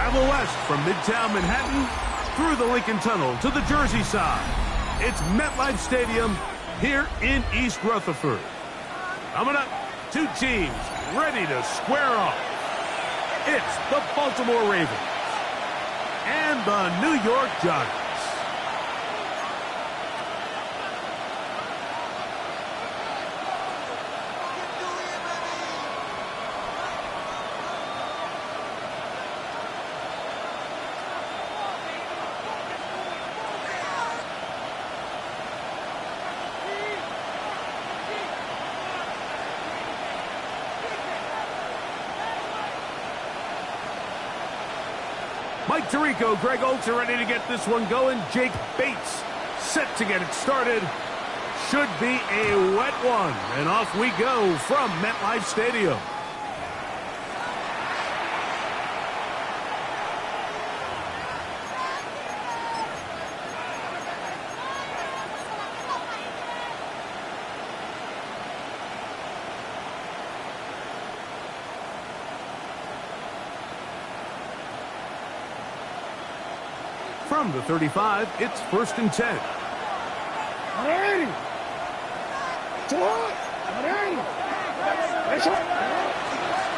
Travel west from Midtown Manhattan through the Lincoln Tunnel to the Jersey side. It's MetLife Stadium here in East Rutherford. Coming up, two teams ready to square off. It's the Baltimore Ravens and the New York Giants. Mike Tirico, Greg Oltz are ready to get this one going. Jake Bates set to get it started. Should be a wet one. And off we go from MetLife Stadium. From the 35, it's 1st and 10.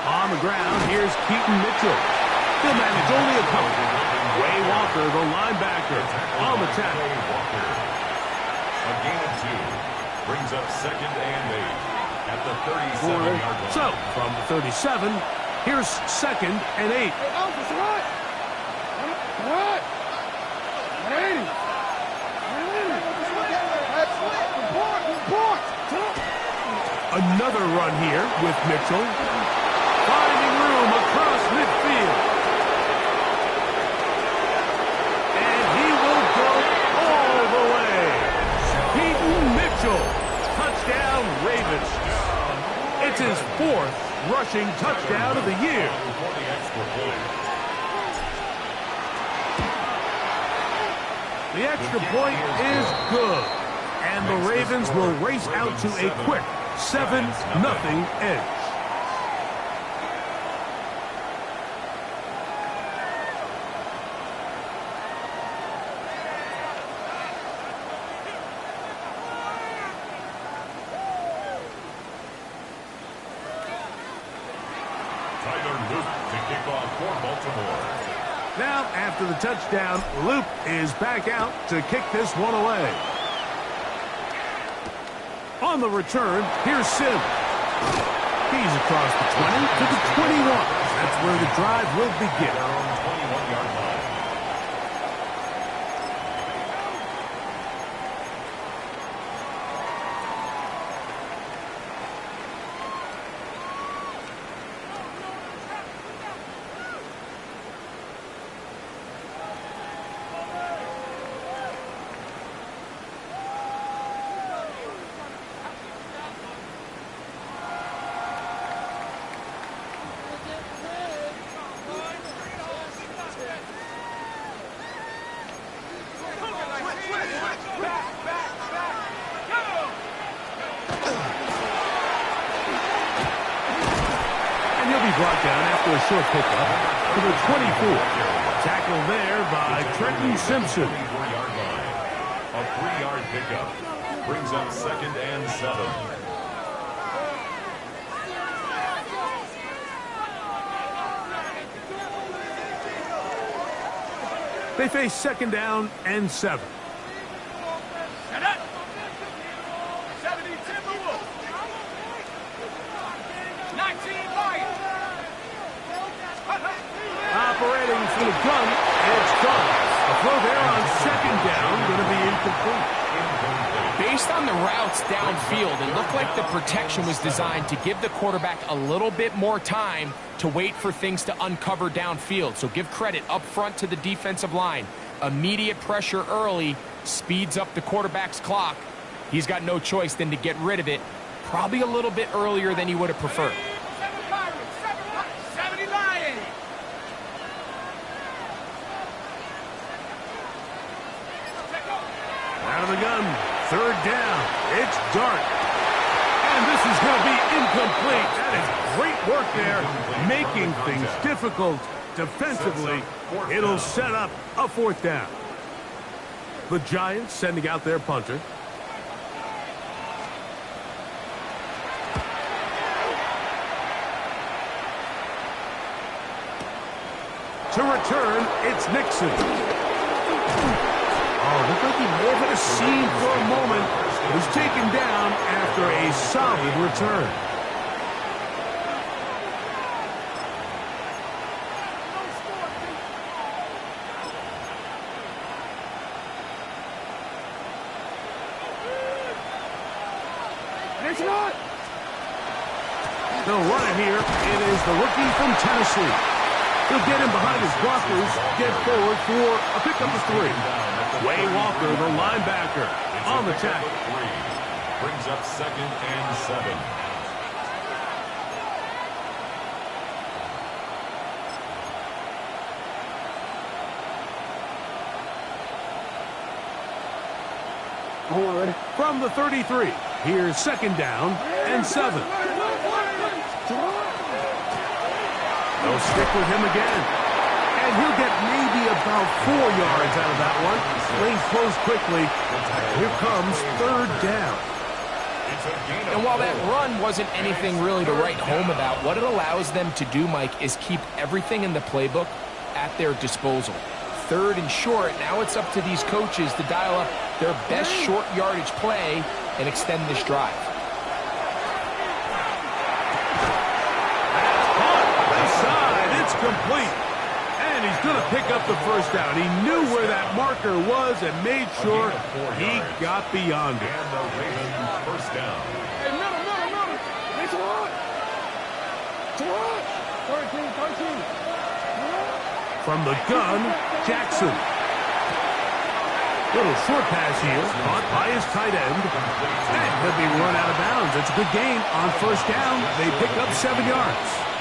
On the ground, here's Keaton Mitchell. They'll manage only a couple. Way Walker, the linebacker, on the tackle. A gain of 2. Brings up 2nd and 8 at the 37-yard line. So, from the 37, here's 2nd and 8. Another run here with Mitchell. Finding room across midfield. And he will go all the way. Keaton Mitchell. Touchdown, Ravens. It's his 4th rushing touchdown of the year. The extra point is good. And the Ravens will race out to a quick 7-0 edge. Now, after the touchdown, Luke is back out to kick this one away. On the return, here's Sim. He's across the 20 to the 21. That's where the drive will begin. On the 21-yard line. Brought down after a short pickup to the 24. Tackled there by Trenton Simpson. A 3-yard pickup brings up 2nd and 7. They face 2nd down and 7. Operating for the gun, it's done. A throw there on 2nd down, going to be incomplete. Based on the routes downfield, it looked like the protection was designed to give the quarterback a little bit more time to wait for things to uncover downfield. So give credit up front to the defensive line. Immediate pressure early speeds up the quarterback's clock. He's got no choice than to get rid of it, probably a little bit earlier than he would have preferred. Out of the gun, 3rd down. It's Dart. And this is going to be incomplete. That is great work there, making things difficult defensively, it'll set up a 4th down. The Giants sending out their punter. To return, it's Nixon. Oh, looked like he may have hit a seam for a moment. He was taken down after a solid return. They'll run it here. It is the rookie from Tennessee. He'll get him behind his blockers, get forward for a pickup of 3. Way Walker, the linebacker, on the tackle. Brings up 2nd and 7. From the 33, here's 2nd down and 7. They'll stick with him again. And he'll get maybe about 4 yards out of that one. Lanes close quickly. Here comes 3rd down. And while that run wasn't anything really to write home about, what it allows them to do, Mike, is keep everything in the playbook at their disposal. 3rd and short, now it's up to these coaches to dial up their best short yardage play and extend this drive. It's complete. And he's going to pick up the 1st down. He knew where that marker was and made sure he got beyond it. And the Ravens 1st down. Hey, middle. It's a lot. 13. From the gun, Jackson. Little short pass here, caught by his tight end. And he'll be run out of bounds. It's a good gain on 1st down. They pick up 7 yards.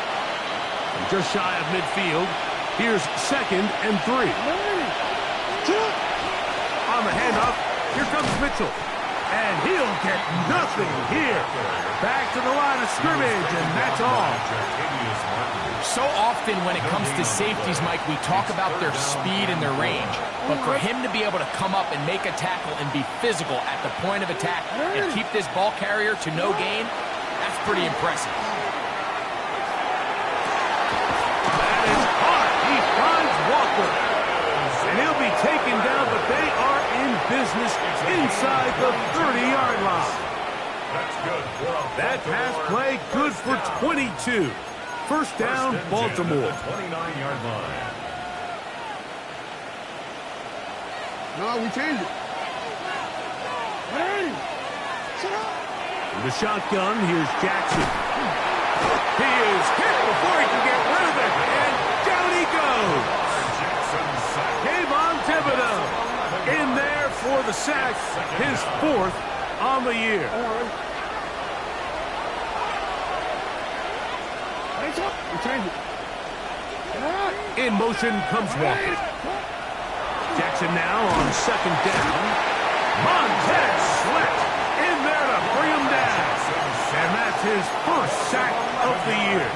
And just shy of midfield, here's 2nd and 3. On the handoff, here comes Mitchell. And he'll get nothing here. Back to the line of scrimmage, and that's all. So often when it comes to safeties, Mike, we talk about their speed and their range. But for him to be able to come up and make a tackle and be physical at the point of attack and keep this ball carrier to no gain, that's pretty impressive. That is hard. He finds Walker. And he'll be taken down, but they are in business inside the 30-yard line. That's good for a That pass play good for 22. 1st down, Baltimore. 29-yard line. No, we changed it. Hey! In the shotgun, here's Jackson. He is hit before he can get rid of it, and down he goes. Kayvon Thibodeau in there for the sack, his 4th on the year. We changed it. In motion comes Walker. Jackson now on 2nd down. Montez Sweat in there to bring him down. And that's his 1st sack of the year.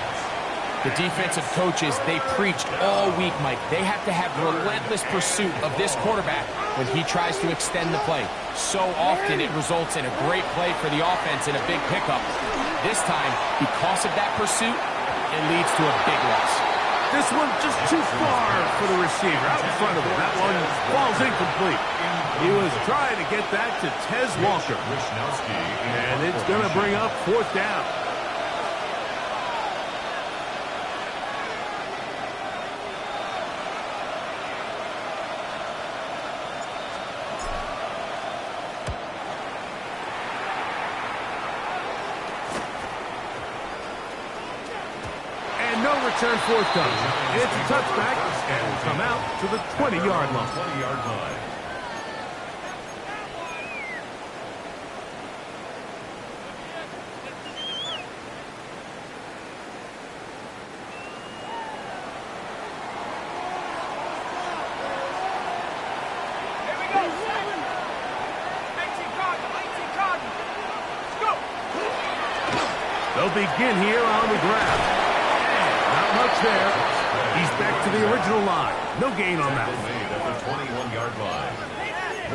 The defensive coaches, they preached all week, Mike. They have to have relentless pursuit of this quarterback when he tries to extend the play. So often it results in a great play for the offense and a big pickup. This time, because of that pursuit, it leads to a big loss. This one just too far for the receiver out in front of him. That one falls incomplete. He was trying to get that to Tez Walker. And it's going to bring up 4th down. No return 4th down. It's a touchback and will come out to the 20-yard line. 20-yard line. They'll begin here on the ground. Not much there. He's back to to the original line. No gain on that. Made at the 21-yard line.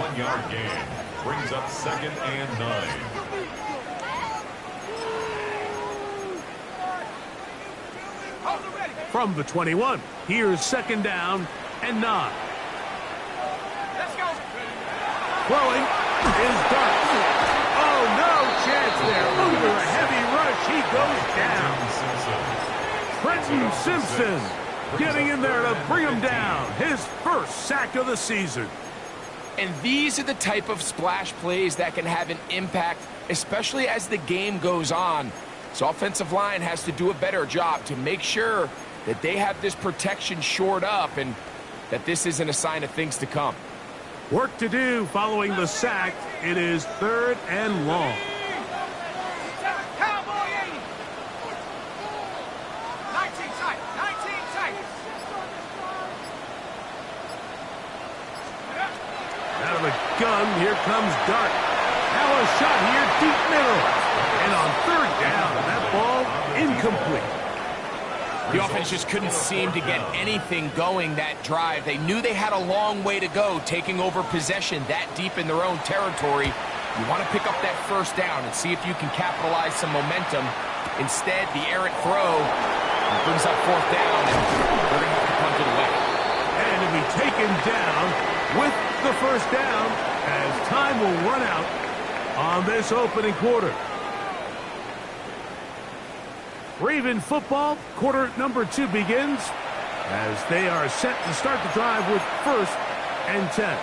1 yard gain brings up 2nd and 9. From the 21, here's 2nd down and 9. Let's go. Throwing is Dart. Oh, no chance there. Under a heavy rush, he goes down. Trenton Simpson getting in there to bring him down. His first sack of the season. And these are the type of splash plays that can have an impact, especially as the game goes on. So offensive line has to do a better job to make sure that they have this protection shored up and that this isn't a sign of things to come. Work to do following the sack. It is 3rd and long. Out of the gun, here comes Dart. Now a shot here, deep middle. And on 3rd down, that ball incomplete. The offense just couldn't seem to get anything going that drive. They knew they had a long way to go, taking over possession that deep in their own territory. You want to pick up that 1st down and see if you can capitalize some momentum. Instead, the errant throw brings up 4th down, and they're going to have to punt it away. And to be taken down with the 1st down as time will run out on this opening quarter. Raven football, quarter number 2 begins as they are set to start the drive with 1st and 10.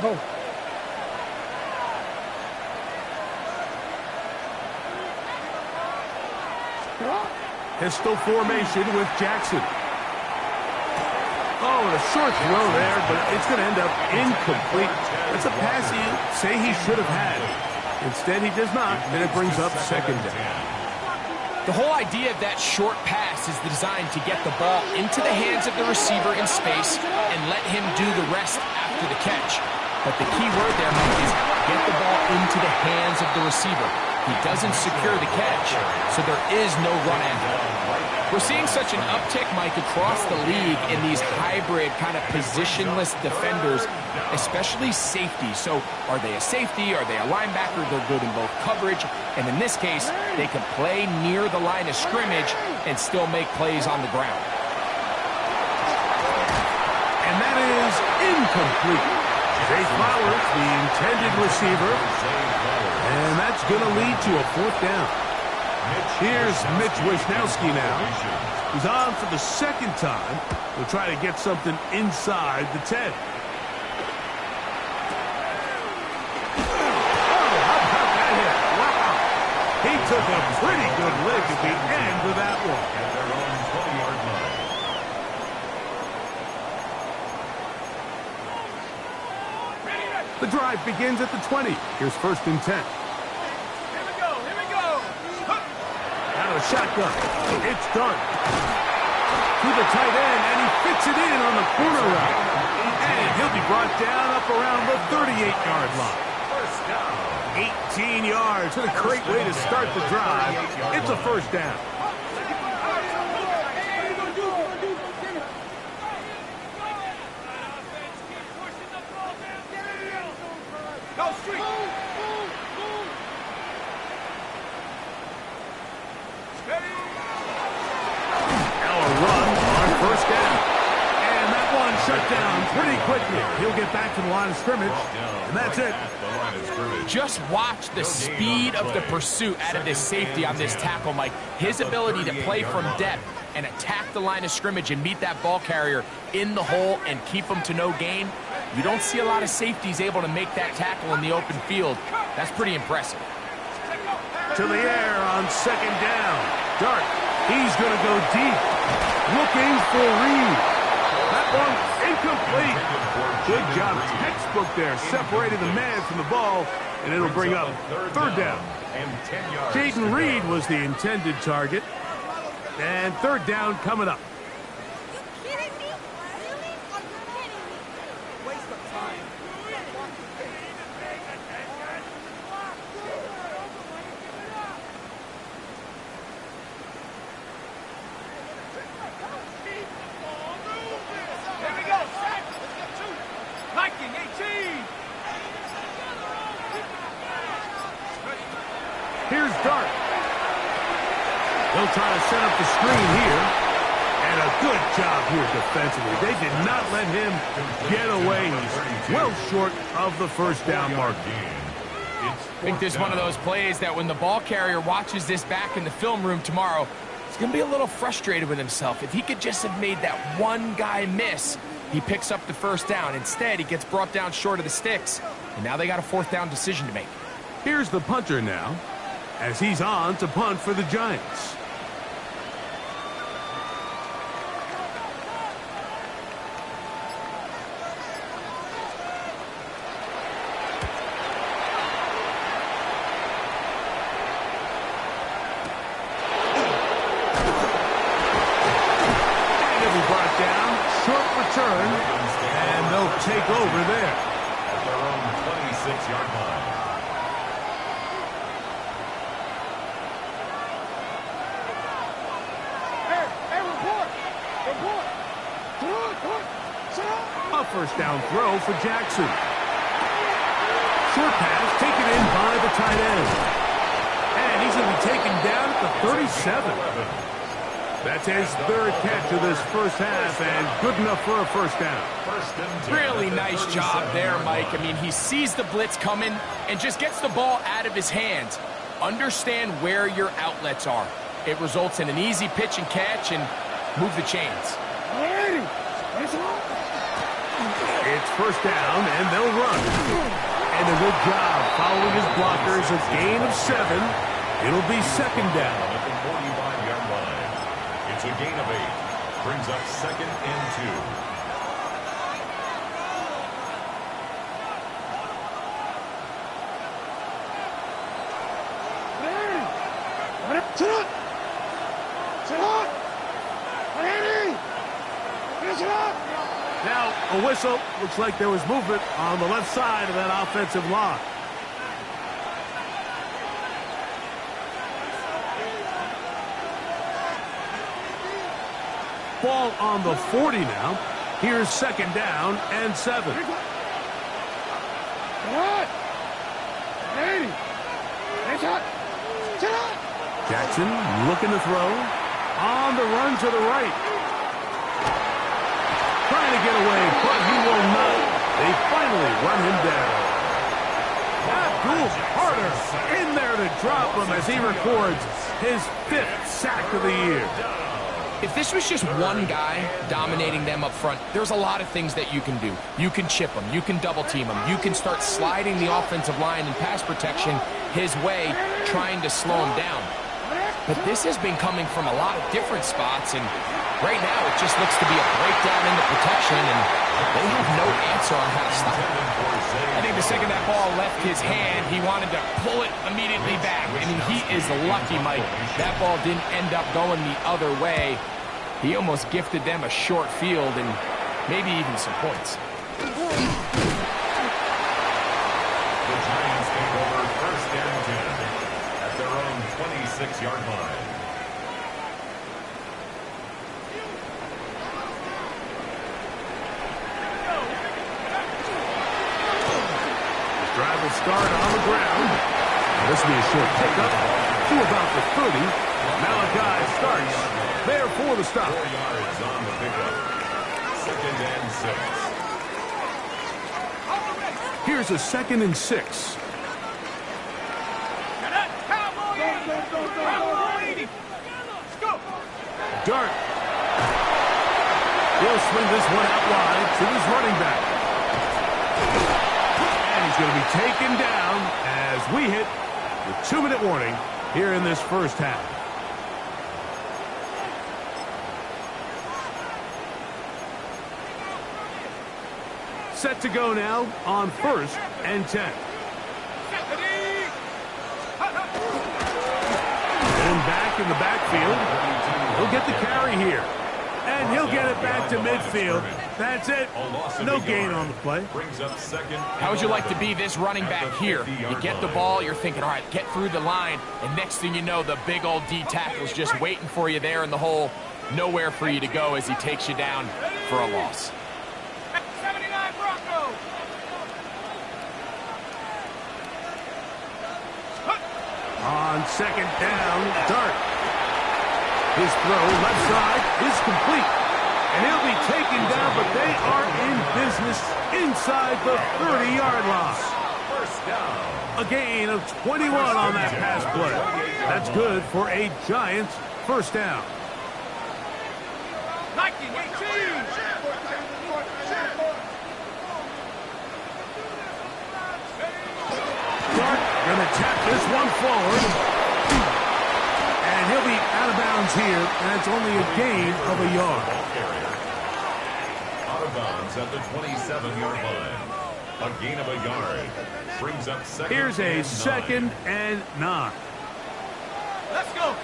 Go. Pistol formation with Jackson. Oh, and a short throw there, but it's going to end up incomplete. It's a pass you say he should have had. Instead, he does not, and it brings up 2nd down. The whole idea of that short pass is designed to get the ball into the hands of the receiver in space and let him do the rest after the catch. But the key word there, Mike, is get the ball into the hands of the receiver. He doesn't secure the catch, so there is no run after. We're seeing such an uptick, Mike, across the league in these hybrid kind of positionless defenders, especially safety. So are they a safety? Are they a linebacker? They're good in both coverage. And in this case, they can play near the line of scrimmage and still make plays on the ground. And that is incomplete. Jay Flowers, the intended receiver. And that's going to lead to a 4th down. Here's Mitch Wisnowski now. He's on for the 2nd time. He'll try to get something inside the 10. Oh, how about that hit? Wow. He took a pretty good lick at the end of that one. At their own 20-yard line. The drive begins at the 20. Here's 1st and 10. Out of shotgun. It's Dart. To the tight end, and he fits it in on the corner route. And he'll be brought down up around the 38-yard line. 18 yards. What a great way to start the drive. It's a 1st down. Shut down pretty quickly. He'll get back to the line of scrimmage, and that's it. Just watch the speed of the pursuit out of this safety on this tackle, Mike. His ability to play from depth and attack the line of scrimmage and meet that ball carrier in the hole and keep him to no gain. You don't see a lot of safeties able to make that tackle in the open field. That's pretty impressive. To the air on 2nd down. Dart, he's going to go deep. Looking for Reed. That one incomplete. Good job. Textbook there. Separated the man from the ball, and it'll bring up 3rd down. Jaden Reed was the intended target. And third down coming up. Here's Dart. They'll try to set up the screen here. And a good job here defensively. They did not let him get away. He's well short of the first down mark. I think this is one of those plays that when the ball carrier watches this back in the film room tomorrow, he's going to be a little frustrated with himself. If he could just have made that one guy miss, he picks up the first down. Instead, he gets brought down short of the sticks. And now they got a fourth down decision to make. Here's the punter now, as he's on to punt for the Giants. And they'll take over there. At their own 26-yard line. Hey, report! A first down throw for Jackson. Short pass taken in by the tight end. And he's going to be taken down at the 37. That's his third catch of this first half, and good enough for a first down. Really nice job there, Mike. I mean, he sees the blitz coming and just gets the ball out of his hands. Understand where your outlets are. It results in an easy pitch and catch and move the chains. It's first down, and they'll run. And a good job following his blockers. A gain of 7. It'll be second down. At the 45-yard line. It's a gain of 8. Brings up second and 2. Now, a whistle. Looks like there was movement on the left side of that offensive line. Ball on the 40 now. Here's second down and 7. Jackson looking to throw. On the run to the right. Trying to get away, but he will not. They finally run him down. Abdul Carter in there to drop him as he records his 5th sack of the year. If this was just one guy dominating them up front, there's a lot of things that you can do. You can chip him. You can double team him. You can start sliding the offensive line and pass protection his way, trying to slow him down. But this has been coming from a lot of different spots, and right now it just looks to be a breakdown in the protection, and they have no answer on how to stop it. I think the second that ball left his hand, he wanted to pull it immediately back. I mean, he is lucky, Mike. That ball didn't end up going the other way. He almost gifted them a short field and maybe even some points. The Giants take over first and 10 at their own 26-yard line. The drive will start on the ground. This will be a short pickup to about the 30. Malachi starts there for the stop. 4 yards on the pickup. Second and 6. Here's a second and 6. Dart. He'll swing this one out wide to his running back. And he's going to be taken down as we hit the 2-minute warning here in this first half. Set to go now on first and 10. And back in the backfield. He'll get the carry here. And he'll get it back to midfield. That's it. No gain on the play. How would you like to be this running back here? You get the ball, you're thinking, all right, get through the line, and next thing you know, the big old D tackle's just waiting for you there in the hole. Nowhere for you to go as he takes you down for a loss. 79 Broncos. On second down, Dart. His throw left side is complete. And he'll be taken down, but they are in business inside the 30-yard line. First down. A gain of 21 on that pass play. That's good for a Giants first down. Nike 18. Dart gonna tap this one forward. And he'll be out of bounds here, and it's only a gain of a yard. Out of bounds at the 27-yard line. A gain of a yard. Brings up second. Here's a second and 9. Let's go.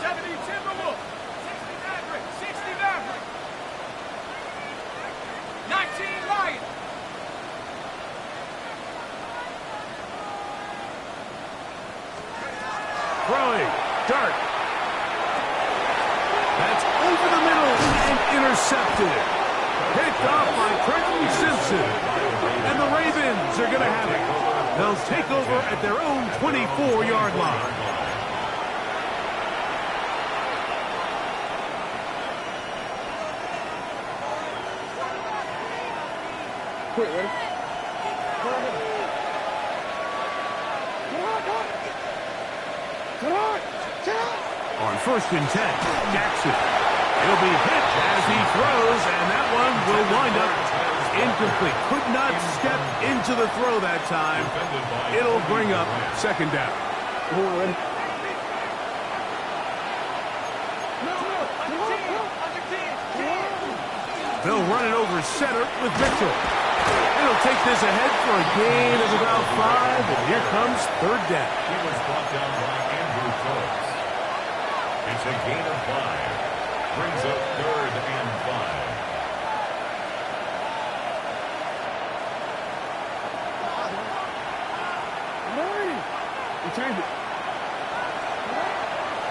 70 Timberwolves. 60 Maverick. 60 Maverick. 19 Lions. Throwing. Dart. That's over the middle and intercepted. Picked off by Trenton Simpson. And the Ravens are going to have it. They'll take over at their own 24-yard line. Quick, ready? On first and 10, Jackson. He'll be hit as he throws, and that one will wind up incomplete. Could not step into the throw that time. It'll bring up second down. Ready? They'll run it over center with Mitchell. It'll take this ahead for a gain of about 5, and here comes third down. He was brought down by Andrew Phillips. It's a gain of 5. Brings up third and 5. We changed it.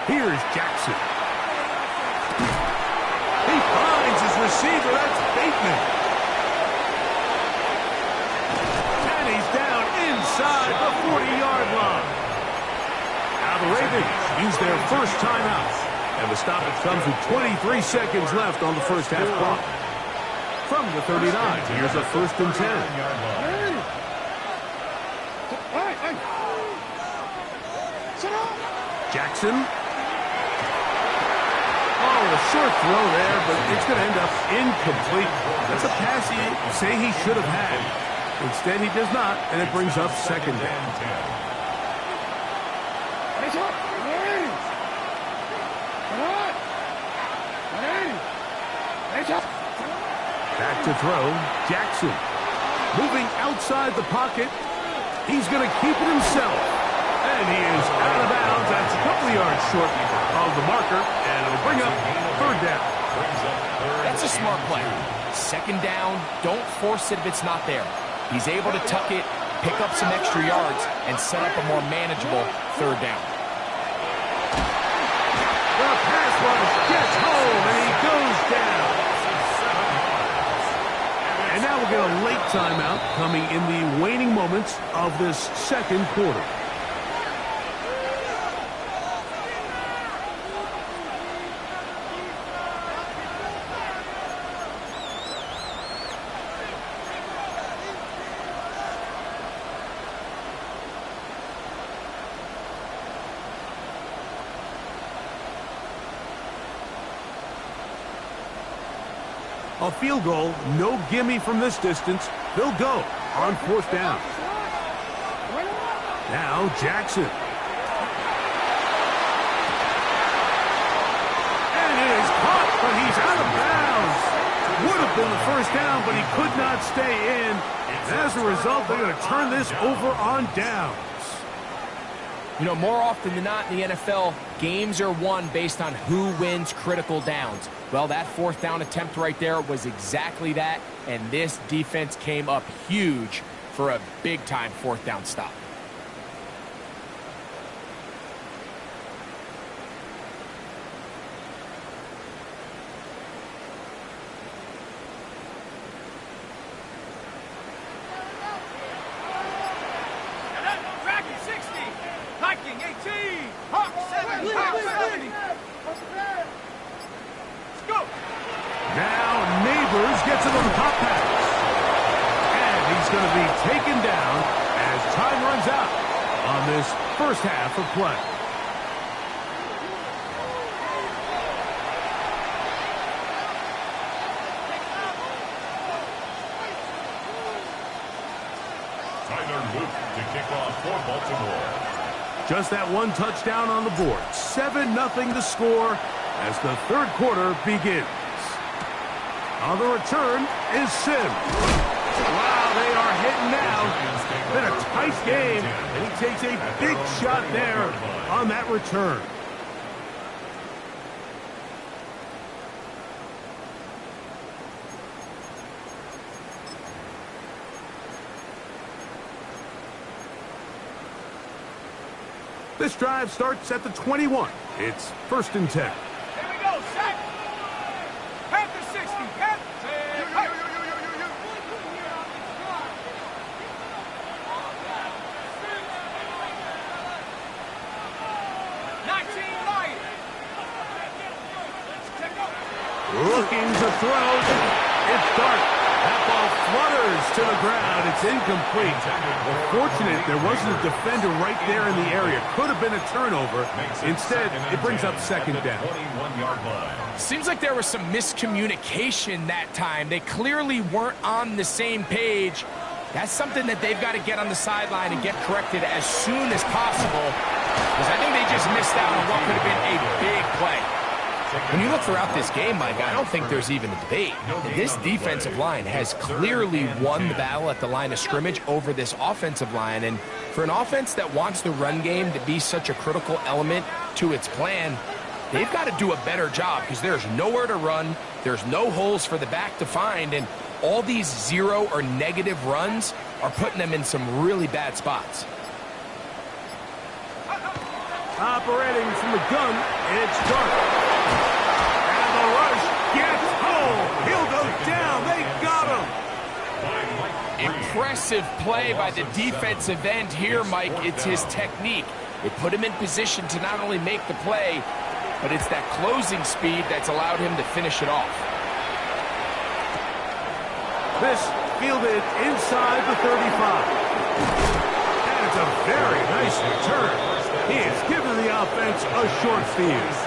Here's Jackson. He finds his receiver. That's Bateman. And he's down inside the 40-yard line. Now the Ravens use their first timeout. And the stoppage comes with 23 seconds left on the first half clock. From the 39, here's a first and 10. Jackson. Oh, a short throw there, but it's going to end up incomplete. That's a pass you say he should have had. Instead, he does not, and it brings up second down. Back to throw, Jackson. Moving outside the pocket. He's going to keep it himself. And he is out of bounds. That's a couple of yards short of the marker, and it'll bring up third down. That's a smart play. Second down, don't force it if it's not there. He's able to tuck it, pick up some extra yards, and set up a more manageable third down. The pass rush gets home, and he goes down. And now we'll get a late timeout coming in the waning moments of this second quarter. A field goal, no gimme from this distance. They'll go on fourth down. Now Jackson. And it is caught, but he's out of bounds. Would have been the first down, but he could not stay in. And as a result, they're going to turn this over on downs. You know, more often than not in the NFL, games are won based on who wins critical downs. Well, that fourth down attempt right there was exactly that, and this defense came up huge for a big-time fourth down stop. Dragon 60, Viking 18, Hawk 7, Hawk 70. Let's go. Now Neighbors gets it on the pop pass. And he's going to be taken down as time runs out on this first half of play. To kick off for Baltimore. Just that one touchdown on the board. 7-0 to score as the third quarter begins. On the return is Sims. Wow, they are hitting now. Been a tight game, and he takes a big shot there on that return. This drive starts at the 21. It's 1st and 10. Here we go, set. Panther 60, Panther. 19 Lions. Check out. Looking to throw. It's dark. That ball flutters to the ground. It's incomplete. Fortunate there wasn't a defender right there in the area. Could have been a turnover. Instead, it brings up 2nd down. 21-yard line. Seems like there was some miscommunication that time. They clearly weren't on the same page. That's something that they've got to get on the sideline and get corrected as soon as possible, because I think they just missed out on what could have been a big play. When you look throughout this game, Mike, I don't think there's even a debate. This defensive line has clearly won the battle at the line of scrimmage over this offensive line. And for an offense that wants the run game to be such a critical element to its plan, they've got to do a better job, because there's nowhere to run, there's no holes for the back to find, and all these 0 or negative runs are putting them in some really bad spots. Operating from the gun, it's dark. And the rush gets home. He'll go down. They got him. Impressive play by the defensive end here, Mike. It's his technique. It put him in position to not only make the play, but it's that closing speed that's allowed him to finish it off. This fielded inside the 35. And it's a very nice return. He has given the offense a short field.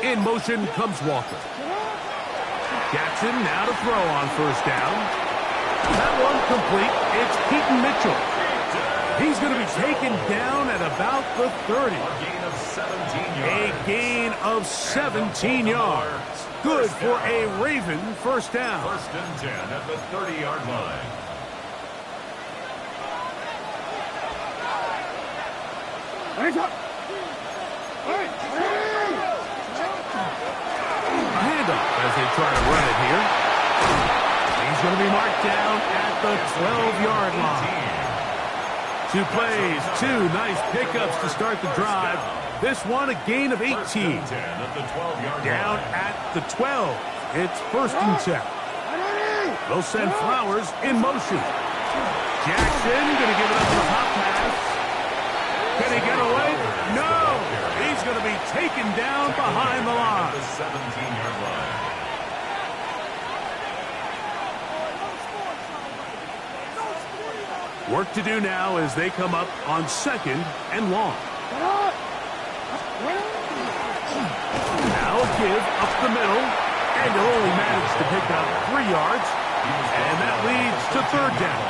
In motion comes Walker. Jackson now to throw on 1st down. That one complete. It's Keaton Mitchell. He's going to be taken down at about the 30. A gain of 17 yards. Good for a Raven 1st down. 1st and 10 at the 30-yard line. A handoff as they try to run it here. He's going to be marked down at the 12-yard line. 2 plays, 2 nice pickups to start the drive. This one a gain of 18. Down at the 12. It's 1st and 10. They'll send Flowers in motion. Jackson going to give it up to the top pass. Can he get away? No! He's going to be taken down behind the line. The 17-yard line. Work to do now as they come up on 2nd and long. Now a give up the middle, and he'll only manage to pick up 3 yards, and that leads to third down.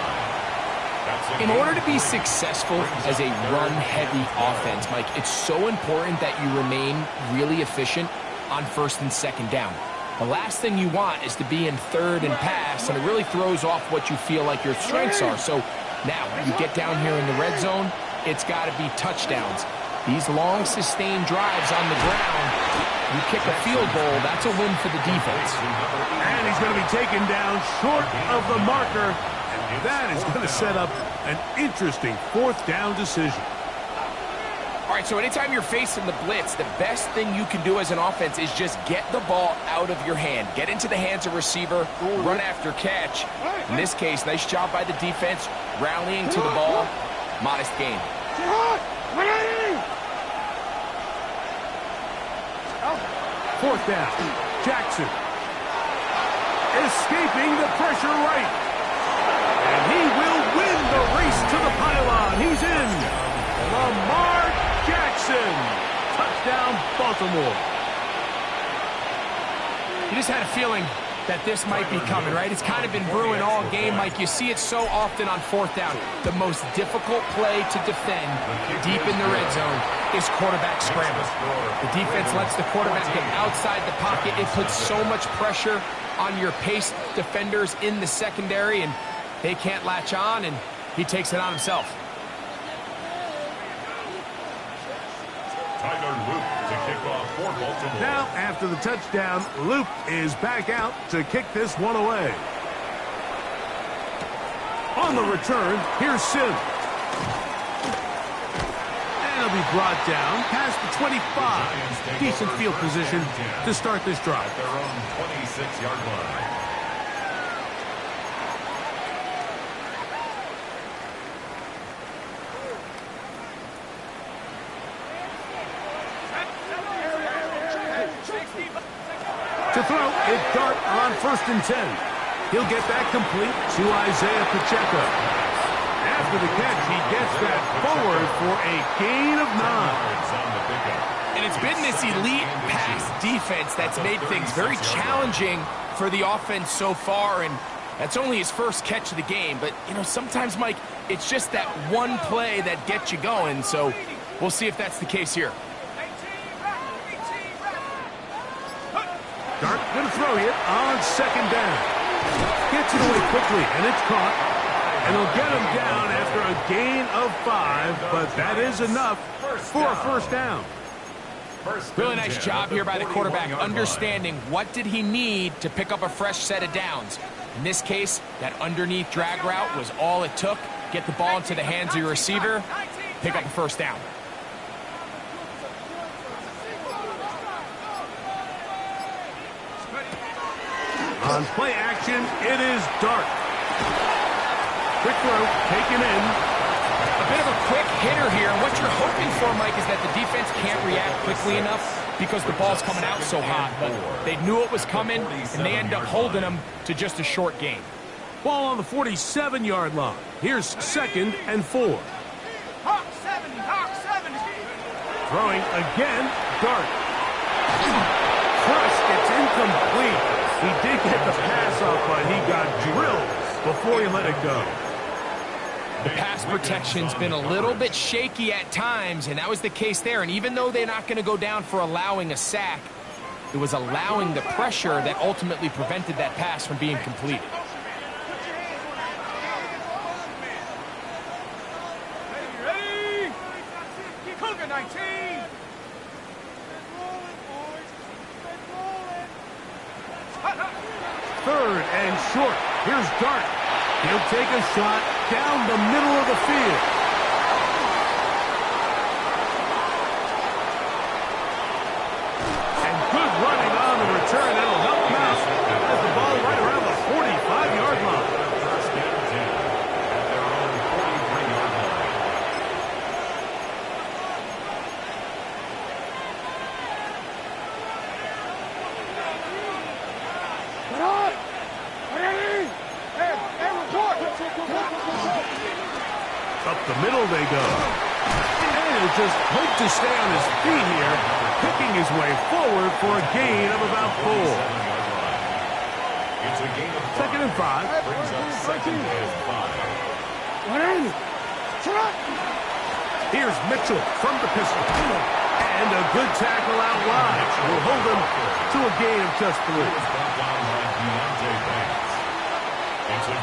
In order to be successful as a run-heavy offense, Mike, it's so important that you remain really efficient on first and second down. The last thing you want is to be in third and pass, and it really throws off what you feel like your strengths are. So now you get down here in the red zone, it's got to be touchdowns. These long, sustained drives on the ground, you kick a field goal, that's a win for the defense. And he's going to be taken down short of the marker. And that is going to set up an interesting fourth down decision. All right, so anytime you're facing the blitz, the best thing you can do as an offense is just get the ball out of your hand. Get into the hands of receiver, run after catch. In this case, nice job by the defense, rallying to the ball. Modest gain. Fourth down. Jackson. Escaping the pressure right. And he will win the race to the pylon. He's in. Lamar Jackson. Touchdown, Baltimore. You just had a feeling that this might be coming, right? It's kind of been brewing all game, Mike. You see it so often on fourth down. The most difficult play to defend deep in the red zone is quarterback scramble. The defense lets the quarterback get outside the pocket. It puts so much pressure on your paced defenders in the secondary, and they can't latch on, and he takes it on himself. Now, after the touchdown, Luke is back out to kick this one away. On the return, here's Sim. And he'll be brought down past the 25. Decent field position to start this drive. At their own 26-yard line. To throw, it's Dart on 1st and 10. He'll get that complete to Isaiah Pacheco. After the catch, he gets that forward for a gain of 9. And it's been this elite pass defense that's made things very challenging for the offense so far, and that's only his first catch of the game. But, you know, sometimes, Mike, it's just that one play that gets you going, so we'll see if that's the case here. Dart going to throw it on 2nd down. Gets it away quickly, and it's caught. And he'll get him down after a gain of 5, but that is enough for a first down. Really nice job here by the quarterback, understanding what did he need to pick up a fresh set of downs. In this case, that underneath drag route was all it took. Get the ball into the hands of your receiver, pick up a first down. On play action, it is Dart. Quick throw, taken in. A bit of a quick hitter here. What you're hoping for, Mike, is that the defense can't react quickly enough because the ball's coming out so hot. But they knew it was coming, and they end up holding them to just a short gain. Ball on the 47-yard line. Here's 2nd and 4. Hawk 70, Hawk 70. Throwing again, Dart. Crushed, it's incomplete. He did get the pass off, but he got drilled before he let it go. The pass protection's been a little bit shaky at times, and that was the case there. And even though they're not going to go down for allowing a sack, it was allowing the pressure that ultimately prevented that pass from being completed. Ready? Cougar 19. Third and short. Here's Dart. He'll take a shot down the middle of the field. And good running on the return. That'll help him out. Has the ball right around the 45-yard line. First and 10 at their own 43-yard line. Up the middle they go. And he'll just hope to stay on his feet here, picking his way forward for a gain of about 4. It's a gain of 5. Second and 5. Brings up second and 5. Here's Mitchell from the pistol. And a good tackle out wide will hold him to a gain of just 3.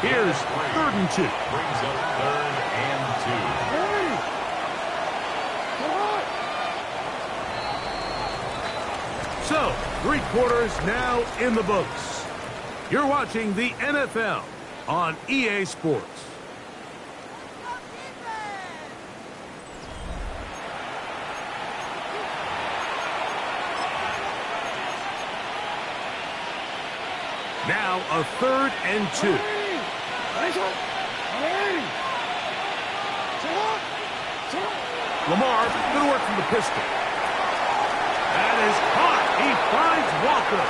Here's 3rd and 2. Brings up 3rd and 2. So, 3 quarters now in the books. You're watching the NFL on EA Sports. Now a 3rd and 2. Lamar, good work from the pistol. That is caught. He finds Walker.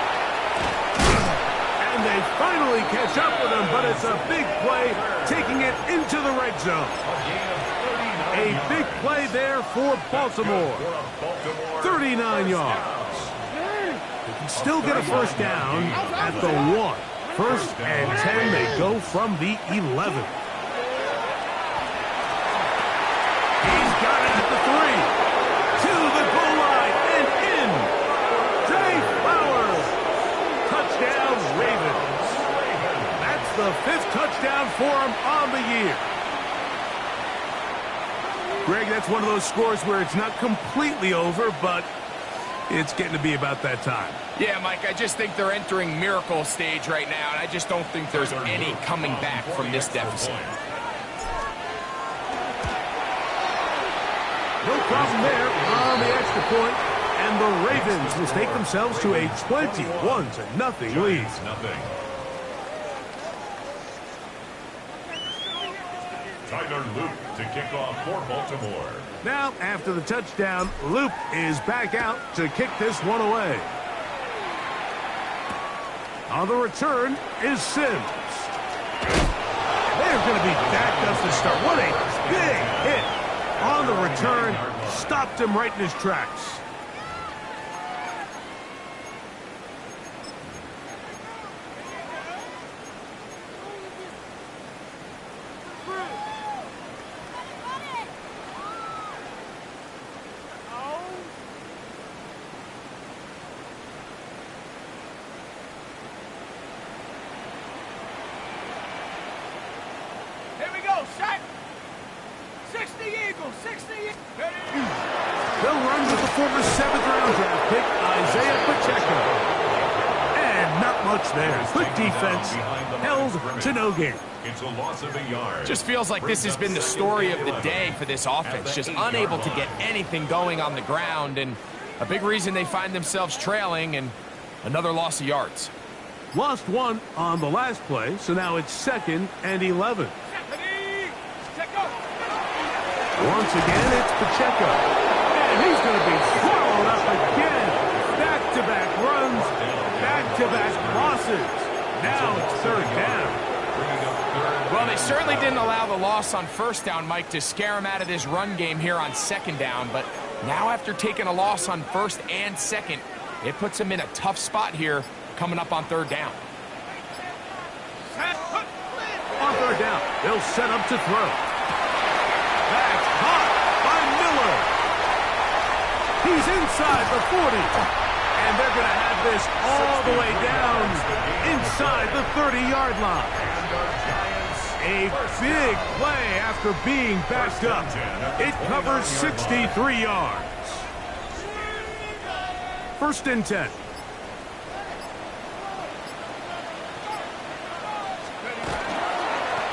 And they finally catch up with him, but it's a big play, taking it into the red zone. A big play there for Baltimore. 39 yards. Still get a first down at the 1. 1st and 10, they go from the 11. He's got it at the 3. To the goal line and in. Trey Flowers. Touchdown, Ravens. That's the 5th touchdown for him on the year. Greg, that's one of those scores where it's not completely over, but it's getting to be about that time. Yeah, Mike, I just think they're entering miracle stage right now, and I just don't think there's any coming back from this deficit. No problem there on the extra point, and the Ravens will take themselves to a 21-0 lead. Tyler Luke to kick off for Baltimore. Now, after the touchdown, Luke is back out to kick this one away. On the return is Sims. They're going to be backed up to start. What a big hit on the return. Stopped him right in his tracks. Set. 60 Eagles, 60 Eagles. They'll run with the former 7th-round draft pick, Isaiah Pacheco. And not much there. Good defense, held to no gain. It's a loss of a yard. Just feels like this has been the story of the day for this offense. Just unable to get anything going on the ground, and a big reason they find themselves trailing, and another loss of yards. Lost 1 on the last play, so now it's 2nd and 11. Once again, it's Pacheco. And he's going to be swallowed up again. Back-to-back runs, back-to-back losses. Now it's 3rd down. Well, they certainly didn't allow the loss on 1st down, Mike, to scare him out of this run game here on 2nd down. But now after taking a loss on 1st and 2nd, it puts him in a tough spot here coming up on 3rd down. On 3rd down, they'll set up to throw. That's caught by Miller. He's inside the 40. And they're going to have this all the way down inside the 30-yard line. A big play after being backed up. It covers 63 yards. 1st and 10.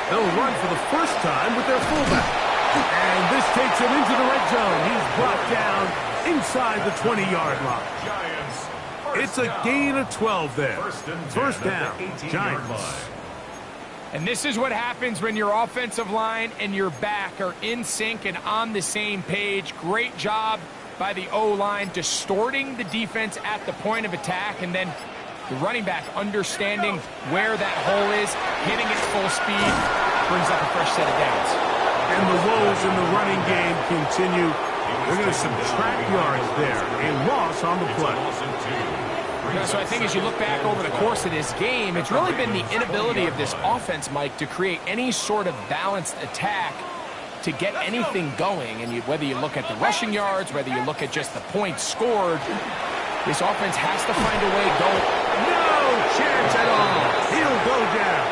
They'll run for the first time with their fullback. And this takes him into the red zone. He's brought down inside the 20-yard line. It's a gain of 12 there. 1st down, Giants. And this is what happens when your offensive line and your back are in sync and on the same page. Great job by the O-line distorting the defense at the point of attack, and then the running back understanding where that hole is, hitting it full speed, brings up a fresh set of downs. And the woes in the running game continue. They're going to subtract yards there. A loss on the play. Yeah, so I think as you look back over the course of this game, it's really been the inability of this offense, Mike, to create any sort of balanced attack to get anything going. And whether you look at the rushing yards, whether you look at just the points scored, this offense has to find a way going. No chance at all. He'll go down.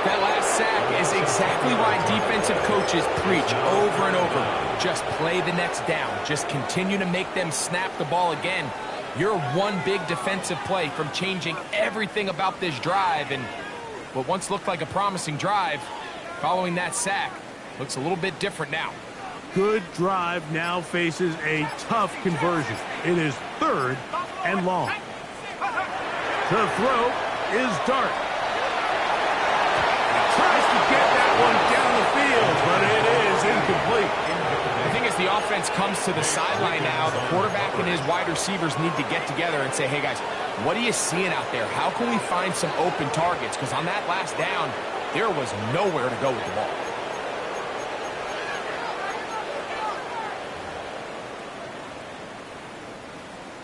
That last sack is exactly why defensive coaches preach over and over. Just play the next down. Just continue to make them snap the ball again. You're one big defensive play from changing everything about this drive. And what once looked like a promising drive, following that sack, looks a little bit different now. Good drive now faces a tough conversion. It is 3rd and long. The throw is Dart. Tries to get that one down the field, but it is incomplete. I think as the offense comes to the sideline now, the quarterback and his wide receivers need to get together and say, hey guys, what are you seeing out there? How can we find some open targets? Because on that last down, there was nowhere to go with the ball.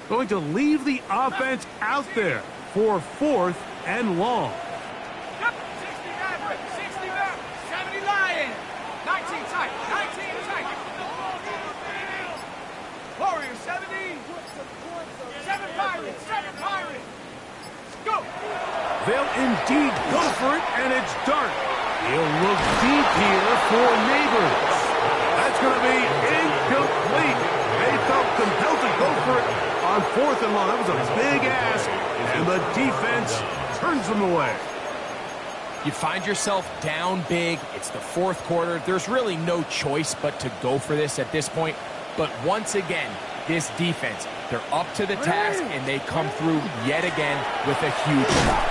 Going to leave the offense out there for 4th and long. 60 Maverick, 60 Maverick, 70 Lion, 19 tight, 19 tight. Warrior, 70. 7 Pirates, 7 Pirates. Go. They'll indeed go for it, and it's Dart. He'll look deep here for Neighbors. That's going to be incomplete. They felt compelled to go for it on 4th and long. That was a big ask, and the defense turns them away. You find yourself down big. It's the 4th quarter. There's really no choice but to go for this at this point. But once again, this defense, they're up to the task, and they come through yet again with a huge stop.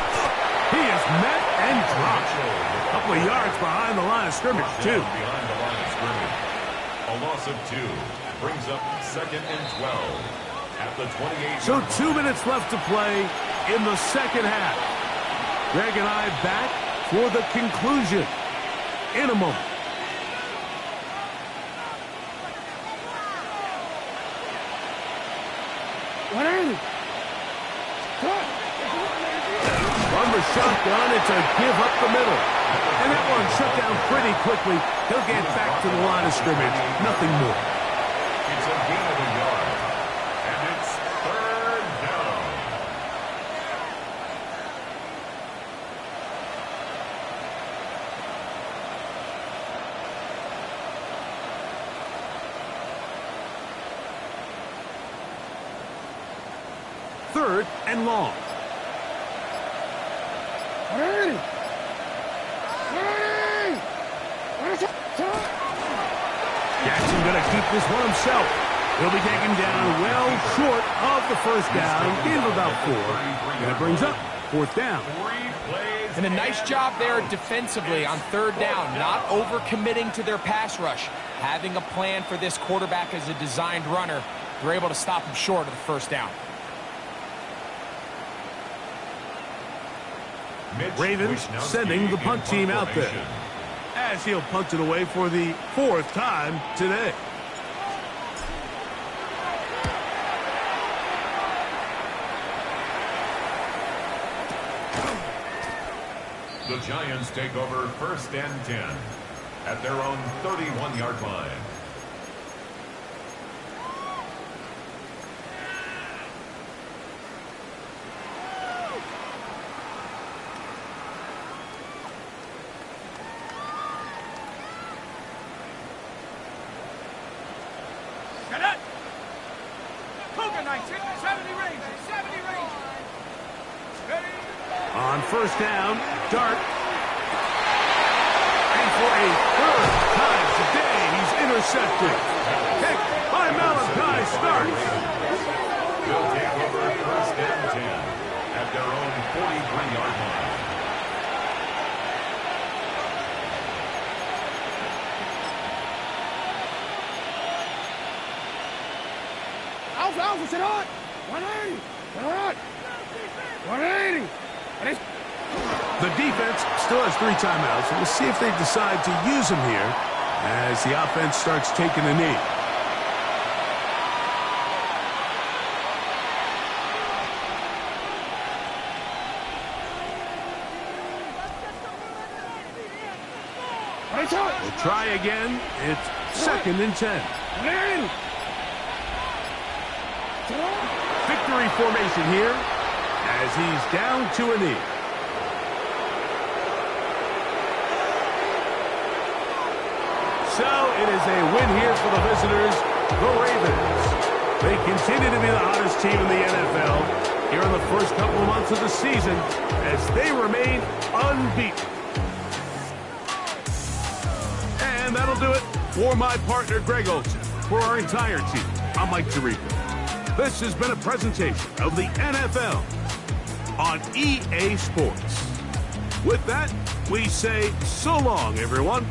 He is met and dropped. A couple of yards behind the line of scrimmage, too. Behind the line of scrimmage. A loss of 2 brings up 2nd and 12. At the 28. So 2 minutes left to play in the second half. Greg and I back for the conclusion in a moment. Run the shotgun, it's a give up the middle. And that one shut down pretty quickly. He'll get back to the line of scrimmage. Nothing more. It's a gain of a yard. And it's 3rd down. Third and long. Jackson going to keep this one himself. He'll be taken down well short of the first down. Gain of about 4. And it brings up 4th down. 3 plays. And a nice job there defensively on 3rd down, not overcommitting to their pass rush. Having a plan for this quarterback as a designed runner, they're able to stop him short of the 1st down. Ravens sending the punt team out there, as he'll punt it away for the 4th time today. The Giants take over 1st and 10 at their own 31-yard line. On 1st down, Dart. And for a 3rd time today, he's intercepted. Kick by Malachi Starks. They'll take over 1st and 10 at their own 43-yard line. Alpha, sit on! 180! 180! The defense still has 3 timeouts. We'll see if they decide to use them here as the offense starts taking a knee. We'll try again. It's 2nd and 10. Victory formation here as he's down to a knee. So it is a win here for the visitors, the Ravens. They continue to be the hottest team in the NFL here in the first couple of months of the season as they remain unbeaten. And that'll do it for my partner, Greg Olson. For our entire team, I'm Mike Tirico. This has been a presentation of the NFL on EA Sports. With that, we say so long, everyone.